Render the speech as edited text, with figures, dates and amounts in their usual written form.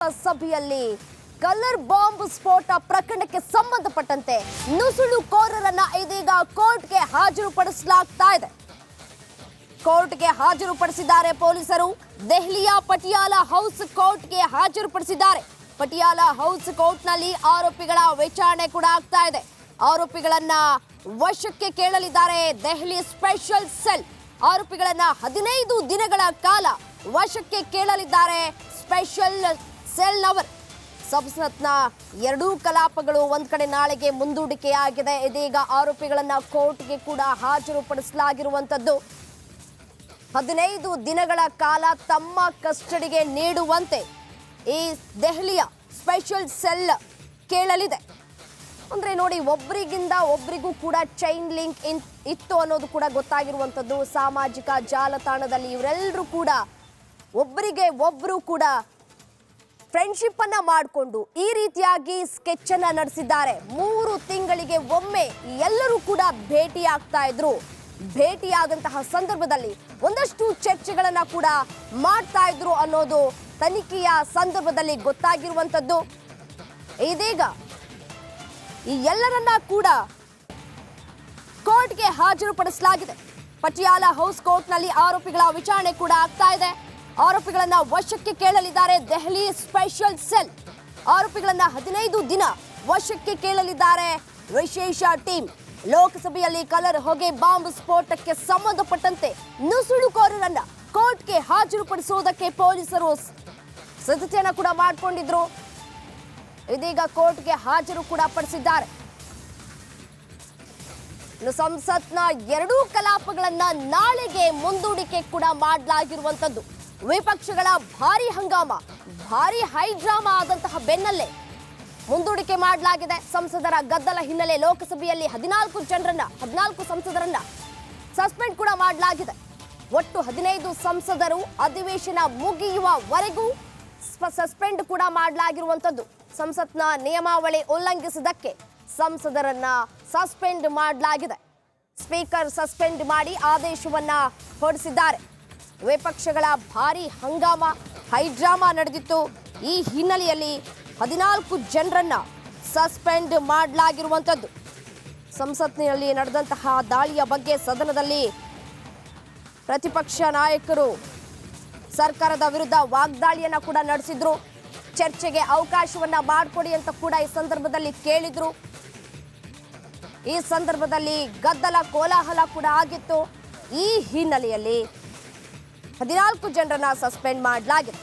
ಲೋಕಸಭೆಯಲ್ಲಿ colour bomb ಸ್ಫೋಟ ಪ್ರಕರಣಕ್ಕೆ ಸಂಬಂಧಪಟ್ಟಂತೆ ನುಸುಳುಕೋರರನ್ನ ಇದೀಗ ಕೋರ್ಟ್ಗೆ ಹಾಜರುಪಡಿಸಲಾಗ್ತಾ ಇದೆ. ಕೋರ್ಟ್ಗೆ ಹಾಜರುಪಡಿಸಿದ್ದಾರೆ ಪೊಲೀಸರು. ದೆಹಲಿಯ ಪಟಿಯಾಲ ಹೌಸ್ ಕೋರ್ಟ್ಗೆ ಹಾಜರುಪಡಿಸಿದ್ದಾರೆ. ಪಟಿಯಾಲ ಹೌಸ್ ಕೋರ್ಟ್ನಲ್ಲಿ ಆರೋಪಿಗಳ ವಿಚಾರಣೆ ಕೂಡ ಆಗ್ತಾ ಇದೆ. ಆರೋಪಿಗಳನ್ನ ವಶಕ್ಕೆ ಕೇಳಲಿದ್ದಾರೆ ದೆಹಲಿ ಸ್ಪೆಷಲ್ ಸೆಲ್. ಆರೋಪಿಗಳನ್ನ 15 ದಿನಗಳ ಕಾಲ ವಶಕ್ಕೆ ಕೇಳಲಿದ್ದಾರೆ ಸ್ಪೆಷಲ್ ಸೆಲ್ನವರು. ಸಂಸತ್ನ ಎರಡೂ ಕಲಾಪಗಳು ಒಂದ್ ಕಡೆ ನಾಳೆಗೆ ಮುಂದೂಡಿಕೆಯಾಗಿದೆ. ಇದೀಗ ಆರೋಪಿಗಳನ್ನ ಕೋರ್ಟ್ಗೆ ಕೂಡ ಹಾಜರುಪಡಿಸಲಾಗಿರುವಂತದ್ದು. 15 ದಿನಗಳ ಕಾಲ ತಮ್ಮ ಕಸ್ಟಡಿಗೆ ನೀಡುವಂತೆ ಈ ದೆಹಲಿಯ ಸ್ಪೆಷಲ್ ಸೆಲ್ ಕೇಳಲಿದೆ. ಅಂದ್ರೆ ನೋಡಿ, ಒಬ್ಬರಿಗಿಂತ ಒಬ್ಬರಿಗೂ ಕೂಡ ಚೈನ್ ಲಿಂಕ್ ಇತ್ತು ಅನ್ನೋದು ಕೂಡ ಗೊತ್ತಾಗಿರುವಂಥದ್ದು. ಸಾಮಾಜಿಕ ಜಾಲತಾಣದಲ್ಲಿ ಇವರೆಲ್ಲರೂ ಕೂಡ ಒಬ್ಬರಿಗೆ ಒಬ್ಬರು ಕೂಡ ಫ್ರೆಂಡ್ಶಿಪ್ ಅನ್ನ ಮಾಡಿಕೊಂಡು ಈ ರೀತಿಯಾಗಿ ಸ್ಕೆಚ್ ಅನ್ನ ನಡೆಸಿದ್ದಾರೆ. 3 ತಿಂಗಳಿಗೆ ಒಮ್ಮೆ ಎಲ್ಲರೂ ಕೂಡ ಭೇಟಿಯಾಗ್ತಾ ಇದ್ರು. ಭೇಟಿಯಾದಂತಹ ಸಂದರ್ಭದಲ್ಲಿ ಒಂದಷ್ಟು ಚರ್ಚೆಗಳನ್ನ ಕೂಡ ಮಾಡ್ತಾ ಇದ್ರು ಅನ್ನೋದು ತನಿಖೆಯ ಸಂದರ್ಭದಲ್ಲಿ ಗೊತ್ತಾಗಿರುವಂಥದ್ದು. ಇದೀಗ ಈ ಎಲ್ಲರನ್ನ ಕೂಡ ಕೋರ್ಟ್ಗೆ ಹಾಜರುಪಡಿಸಲಾಗಿದೆ. ಪಟಿಯಾಲ ಹೌಸ್ ಕೋರ್ಟ್ನಲ್ಲಿ ಆರೋಪಿಗಳ ವಿಚಾರಣೆ ಕೂಡ ಆಗ್ತಾ ಇದೆ. ಆರೋಪಿಗಳನ್ನ ವಶಕ್ಕೆ ಕೇಳಲಿದ್ದಾರೆ ದೆಹಲಿ ಸ್ಪೆಷಲ್ ಸೆಲ್. ಆರೋಪಿಗಳನ್ನ 15 ದಿನ ವಶಕ್ಕೆ ಕೇಳಲಿದ್ದಾರೆ ವಿಶೇಷ ಟೀಮ್. ಲೋಕಸಭೆಯಲ್ಲಿ ಕಲರ್ ಹೊಗೆ ಬಾಂಬ್ ಸ್ಫೋಟಕ್ಕೆ ಸಂಬಂಧಪಟ್ಟಂತೆ ನುಸುಳುಕೋರರನ್ನ ಕೋರ್ಟ್ಗೆ ಹಾಜರುಪಡಿಸುವುದಕ್ಕೆ ಪೊಲೀಸರು ಸಿದ್ಧತೆಯನ್ನ ಕೂಡ ಮಾಡಿಕೊಂಡಿದ್ರು. ಇದೀಗ ಕೋರ್ಟ್ಗೆ ಹಾಜರು ಕೂಡ ಪಡಿಸಿದ್ದಾರೆ. ಸಂಸತ್ನ ಎರಡೂ ಕಲಾಪಗಳನ್ನ ನಾಳೆಗೆ ಮುಂದೂಡಿಕೆ ಕೂಡ ಮಾಡಲಾಗಿರುವಂತದ್ದು. ವಿಪಕ್ಷಗಳ ಭಾರಿ ಹಂಗಾಮ, ಭಾರಿ ಹೈಡ್ರಾಮಾ ಆದಂತಹ ಬೆನ್ನಲ್ಲೇ ಮುಂದೂಡಿಕೆ ಮಾಡಲಾಗಿದೆ. ಸಂಸದರ ಗದ್ದಲ ಹಿನ್ನೆಲೆ ಲೋಕಸಭೆಯಲ್ಲಿ 14 ಸಂಸದರನ್ನ ಸಸ್ಪೆಂಡ್ ಕೂಡ ಮಾಡಲಾಗಿದೆ. ಒಟ್ಟು 15 ಸಂಸದರು ಅಧಿವೇಶನ ಮುಗಿಯುವವರೆಗೂ ಸಸ್ಪೆಂಡ್ ಕೂಡ ಮಾಡಲಾಗಿರುವಂತದ್ದು. ಸಂಸತ್ನ ನಿಯಮಾವಳಿ ಉಲ್ಲಂಘಿಸಿದ್ದಕ್ಕೆ ಸಂಸದರನ್ನ ಸಸ್ಪೆಂಡ್ ಮಾಡಲಾಗಿದೆ. ಸ್ಪೀಕರ್ ಸಸ್ಪೆಂಡ್ ಮಾಡಿ ಆದೇಶವನ್ನ ಹೊರಡಿಸಿದ್ದಾರೆ. ವಿಪಕ್ಷಗಳ ಭಾರಿ ಹಂಗಾಮ, ಹೈಡ್ರಾಮಾ ನಡೆದಿತ್ತು. ಈ ಹಿನ್ನೆಲೆಯಲ್ಲಿ 14 ಜನರನ್ನ ಸಸ್ಪೆಂಡ್ ಮಾಡಲಾಗಿರುವಂಥದ್ದು. ಸಂಸತ್ನಲ್ಲಿ ನಡೆದಂತಹ ದಾಳಿಯ ಬಗ್ಗೆ ಸದನದಲ್ಲಿ ಪ್ರತಿಪಕ್ಷ ನಾಯಕರು ಸರ್ಕಾರದ ವಿರುದ್ಧ ವಾಗ್ದಾಳಿಯನ್ನ ಕೂಡ ನಡೆಸಿದ್ರು. ಚರ್ಚೆಗೆ ಅವಕಾಶವನ್ನ ಮಾಡಿಕೊಡಿ ಅಂತ ಕೂಡ ಈ ಸಂದರ್ಭದಲ್ಲಿ ಕೇಳಿದ್ರು. ಈ ಸಂದರ್ಭದಲ್ಲಿ ಗದ್ದಲ ಕೋಲಾಹಲ ಕೂಡ ಆಗಿತ್ತು. ಈ ಹಿನ್ನೆಲೆಯಲ್ಲಿ 14 ಜನರನ್ನ ಸಸ್ಪೆಂಡ್ ಮಾಡಲಾಗಿದೆ.